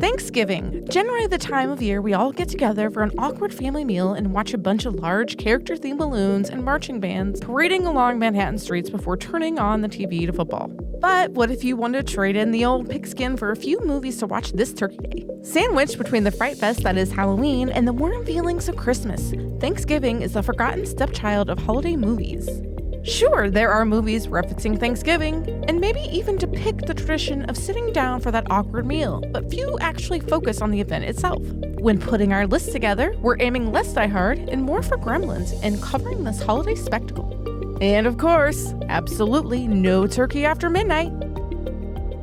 Thanksgiving, generally the time of year we all get together for an awkward family meal and watch a bunch of large character-themed balloons and marching bands parading along Manhattan streets before turning on the TV to football. But what if you wanted to trade in the old pigskin for a few movies to watch this Turkey Day? Sandwiched between the fright fest that is Halloween and the warm feelings of Christmas, Thanksgiving is the forgotten stepchild of holiday movies. Sure, there are movies referencing Thanksgiving, and maybe even depict the tradition of sitting down for that awkward meal, but few actually focus on the event itself. When putting our list together, we're aiming less diehard and more for Gremlins and covering this holiday spectacle. And of course, absolutely no turkey after midnight.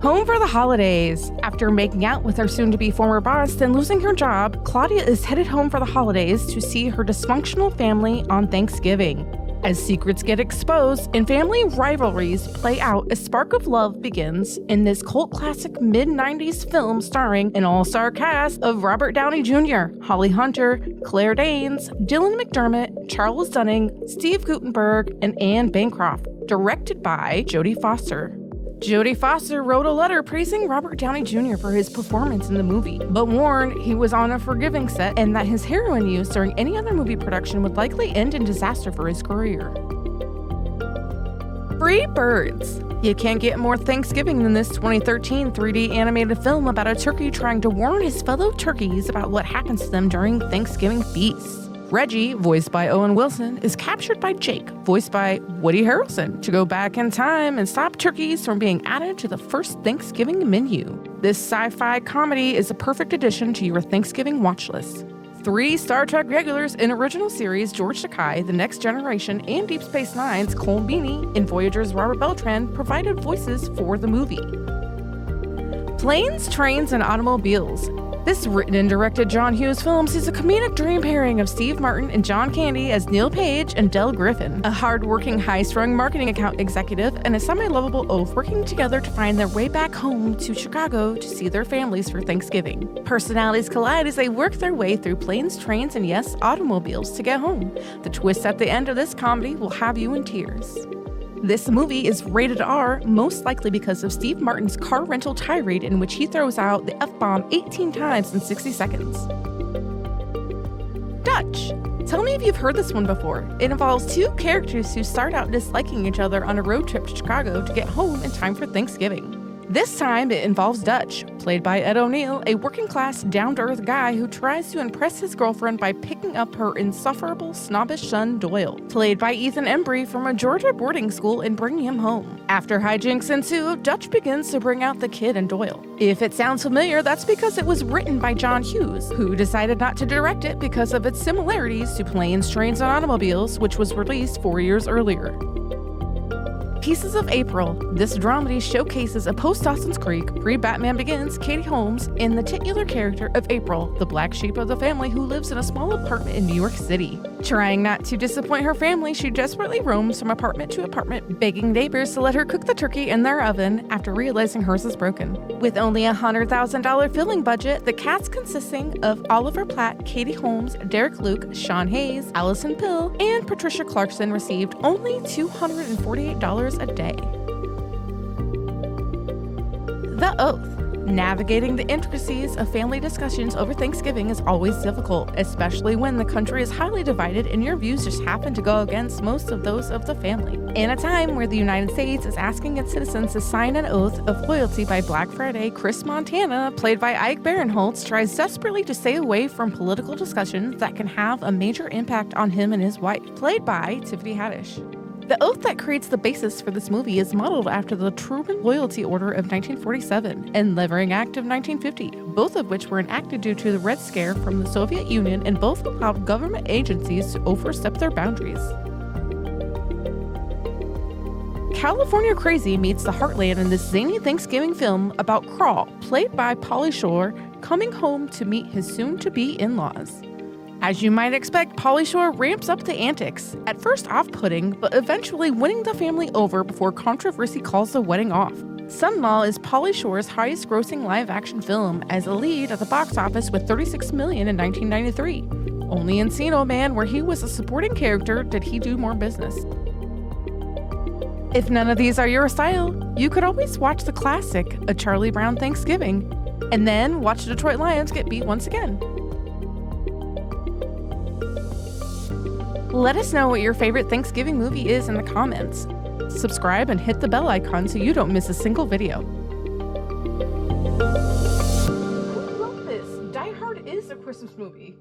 Home for the holidays. After making out with her soon-to-be former boss and losing her job, Claudia is headed home for the holidays to see her dysfunctional family on Thanksgiving. As secrets get exposed and family rivalries play out, a spark of love begins in this cult classic mid-90s film starring an all-star cast of Robert Downey Jr., Holly Hunter, Claire Danes, Dylan McDermott, Charles Dunning, Steve Guttenberg, and Anne Bancroft, directed by Jodie Foster. Jodie Foster wrote a letter praising Robert Downey Jr. for his performance in the movie, but warned he was on a forgiving set and that his heroin use during any other movie production would likely end in disaster for his career. Free Birds. You can't get more Thanksgiving than this 2013 3D animated film about a turkey trying to warn his fellow turkeys about what happens to them during Thanksgiving feasts. Reggie, voiced by Owen Wilson, is captured by Jake, voiced by Woody Harrelson, to go back in time and stop turkeys from being added to the first Thanksgiving menu. This sci-fi comedy is a perfect addition to your Thanksgiving watch list. 3 Star Trek regulars in original series George Takei, The Next Generation, and Deep Space Nine's Cole Meany, and Voyager's Robert Beltran provided voices for the movie. Planes, Trains, and Automobiles. This written and directed John Hughes film sees a comedic dream pairing of Steve Martin and John Candy as Neil Page and Del Griffin, a hard-working, high-strung marketing account executive and a semi-lovable oaf working together to find their way back home to Chicago to see their families for Thanksgiving. Personalities collide as they work their way through planes, trains, and yes, automobiles to get home. The twist at the end of this comedy will have you in tears. This movie is rated R, most likely because of Steve Martin's car rental tirade in which he throws out the F-bomb 18 times in 60 seconds. Dutch. Tell me if you've heard this one before. It involves 2 characters who start out disliking each other on a road trip to Chicago to get home in time for Thanksgiving. This time, it involves Dutch, played by Ed O'Neill, a working-class, down-to-earth guy who tries to impress his girlfriend by picking up her insufferable, snobbish son, Doyle, played by Ethan Embry from a Georgia boarding school, and bringing him home. After hijinks ensue, Dutch begins to bring out the kid in Doyle. If it sounds familiar, that's because it was written by John Hughes, who decided not to direct it because of its similarities to Planes, Trains, and Automobiles, which was released 4 years earlier. Pieces of April. This dramedy showcases a post-Dawson's Creek, pre-Batman Begins, Katie Holmes, and the titular character of April, the black sheep of the family who lives in a small apartment in New York City. Trying not to disappoint her family, she desperately roams from apartment to apartment, begging neighbors to let her cook the turkey in their oven after realizing hers is broken. With only a $100,000 filming budget, the cast consisting of Oliver Platt, Katie Holmes, Derek Luke, Sean Hayes, Allison Pill, and Patricia Clarkson received only $248 a day. The Oath. Navigating the intricacies of family discussions over Thanksgiving is always difficult, especially when the country is highly divided and your views just happen to go against most of those of the family. In a time where the United States is asking its citizens to sign an oath of loyalty by Black Friday, Chris Montana, played by Ike Barinholtz, tries desperately to stay away from political discussions that can have a major impact on him and his wife, played by Tiffany Haddish. The oath that creates the basis for this movie is modeled after the Truman Loyalty Order of 1947 and Levering Act of 1950, both of which were enacted due to the Red Scare from the Soviet Union and both allowed government agencies to overstep their boundaries. California Crazy meets the Heartland in this zany Thanksgiving film about Crawl, played by Pauly Shore, coming home to meet his soon-to-be in-laws. As you might expect, Pauly Shore ramps up the antics, at first off-putting, but eventually winning the family over before controversy calls the wedding off. Son-in-Law is Pauly Shore's highest-grossing live-action film, as a lead at the box office with $36 million in 1993. Only Encino Man, where he was a supporting character, did he do more business. If none of these are your style, you could always watch the classic, A Charlie Brown Thanksgiving. And then watch the Detroit Lions get beat once again. Let us know what your favorite Thanksgiving movie is in the comments. Subscribe and hit the bell icon so you don't miss a single video. I love this. Die Hard is a Christmas movie.